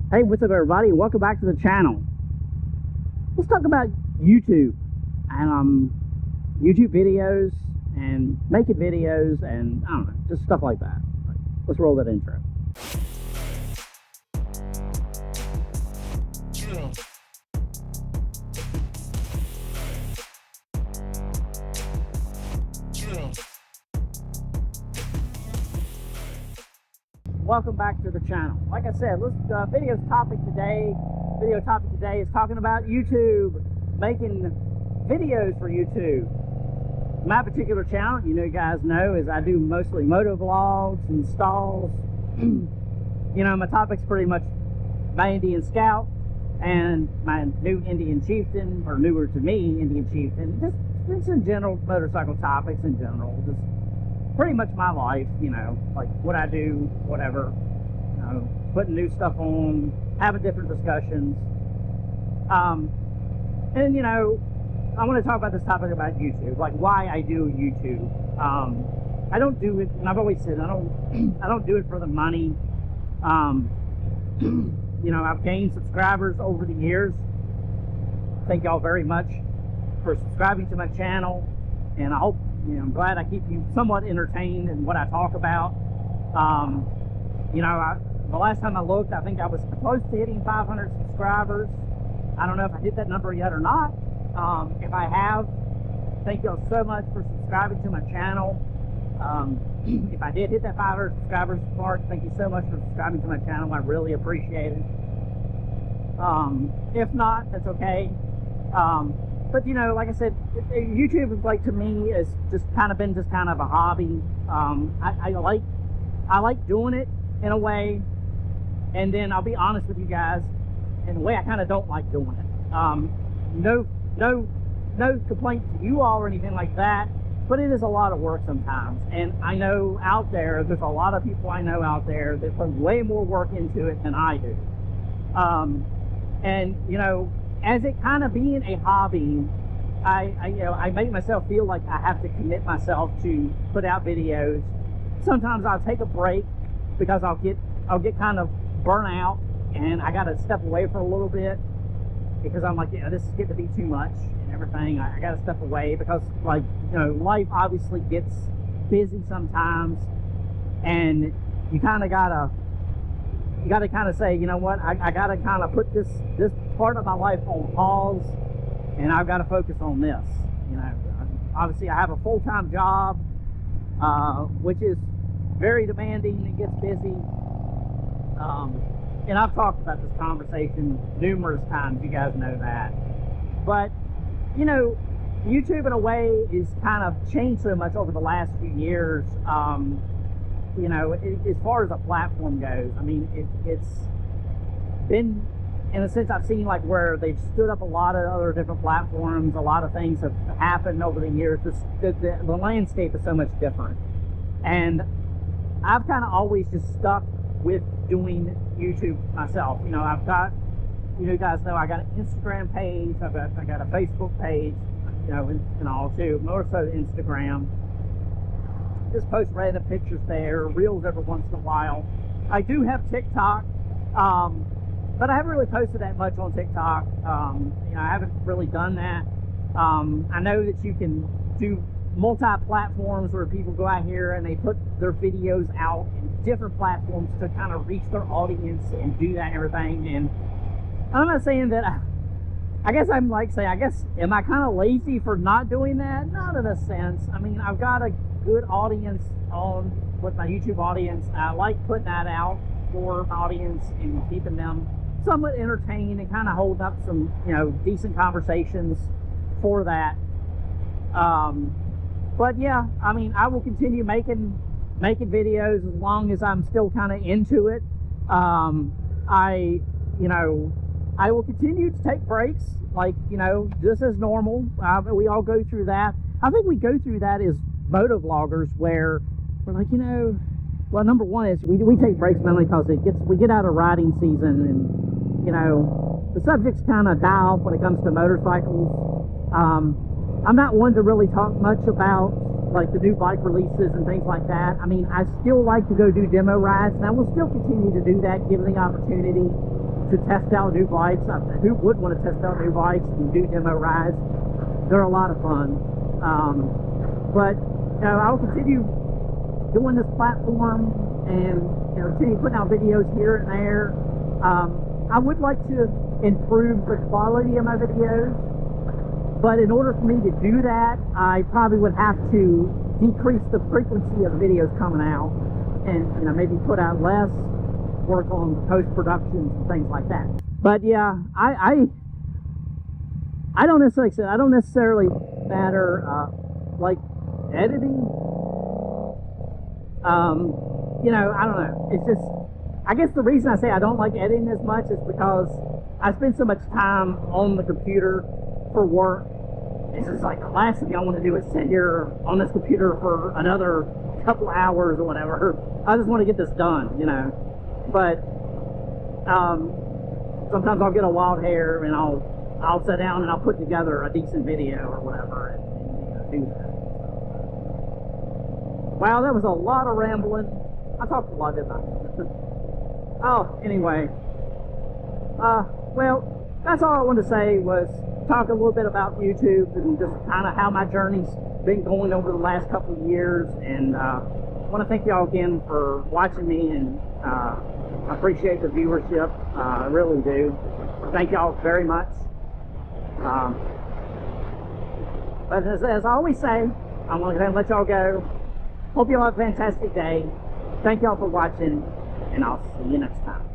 Hey, what's up everybody? Welcome back to the channel. Let's talk about YouTube and YouTube videos and making videos and I don't know, just stuff like that. Let's roll that intro. Welcome back to the channel. Like I said, video topic today is talking about YouTube, making videos for YouTube. My particular channel, you guys know, is I do mostly moto vlogs and stalls. My topic's pretty much my Indian Scout and my new Indian Chieftain, or newer to me Indian Chieftain. Just in general, motorcycle topics in general. Just pretty much my life, like what I do, whatever, putting new stuff on, having different discussions. And I want to talk about this topic about YouTube, like why I do YouTube. I don't do it, and I've always said I don't do it for the money. I've gained subscribers over the years. Thank y'all very much for subscribing to my channel, and I hope I'm glad I keep you somewhat entertained in what I talk about. The last time I looked, I think I was close to hitting 500 subscribers. I don't know if I hit that number yet or not. If I have, thank y'all so much for subscribing to my channel. If I did hit that 500 subscribers mark, thank you so much for subscribing to my channel. I really appreciate it. If not, that's okay. But like I said, YouTube is to me is just kind of a hobby. I like doing it in a way, and then I'll be honest with you guys, in a way I kind of don't like doing it. No complaint to you all or anything like that, but it is a lot of work sometimes, and I know there's a lot of people I know out there that put way more work into it than I do. As it kind of being a hobby, I make myself feel like I have to commit myself to put out videos. Sometimes I'll take a break because I'll get kind of burnt out and I got to step away for a little bit because I'm like, this is getting to be too much and everything. I got to step away because life obviously gets busy sometimes, and you kind of gotta say, you know what, I gotta kind of put this part of my life on pause, and I've got to focus on this. Obviously I have a full-time job, which is very demanding. It gets busy, and I've talked about this conversation numerous times, you guys know that. But YouTube in a way is kind of changed so much over the last few years. As far as a platform goes, I mean, it's been, in a sense, I've seen where they've stood up a lot of other different platforms. A lot of things have happened over the years. The landscape is so much different, and I've kind of always just stuck with doing YouTube myself. I've got, you guys know, I got an Instagram page, I got a Facebook page, and all too, more so Instagram. Just post random pictures there, reels every once in a while. I do have TikTok, but I haven't really posted that much on TikTok. I haven't really done that. I know that you can do multi-platforms where people go out here and they put their videos out in different platforms to kind of reach their audience and do that and everything. And I'm not saying that, I guess I'm am I kind of lazy for not doing that? Not in a sense. I mean, I've got a good audience with my YouTube audience. I like putting that out for my audience and keeping them somewhat entertained and kind of holding up some, decent conversations for that. But yeah, I mean, I will continue making videos as long as I'm still kind of into it. I will continue to take breaks, just as normal. We all go through that. I think we go through that as moto vloggers, where we're like, well, number one is we take breaks mainly because we get out of riding season, and the subjects kind of die off when it comes to motorcycles. I'm not one to really talk much about the new bike releases and things like that. I mean, I still like to go do demo rides, and I will still continue to do that given the opportunity. to test out new bikes. Who would want to test out new bikes and do demo rides? They're a lot of fun. But I'll continue doing this platform and continue putting out videos here and there. I would like to improve the quality of my videos, but in order for me to do that, I probably would have to decrease the frequency of videos coming out, and maybe put out less, work on post-productions and things like that. But yeah, I don't necessarily matter like editing. I don't know. It's just, I guess the reason I say I don't like editing as much is because I spend so much time on the computer for work. It's just like the last thing I want to do is sit here on this computer for another couple hours or whatever. I just want to get this done, But sometimes I'll get a wild hair and I'll sit down and I'll put together a decent video or whatever and do that. Wow, that was a lot of rambling. I talked a lot, didn't I? Oh, anyway. Well, that's all I wanted to say, was talk a little bit about YouTube and just kind of how my journey's been going over the last couple of years. And I want to thank y'all again for watching me, and I appreciate the viewership. I really do. Thank y'all very much. But as I always say, I'm going to go ahead and let y'all go. Hope y'all have a fantastic day. Thank y'all for watching, and I'll see you next time.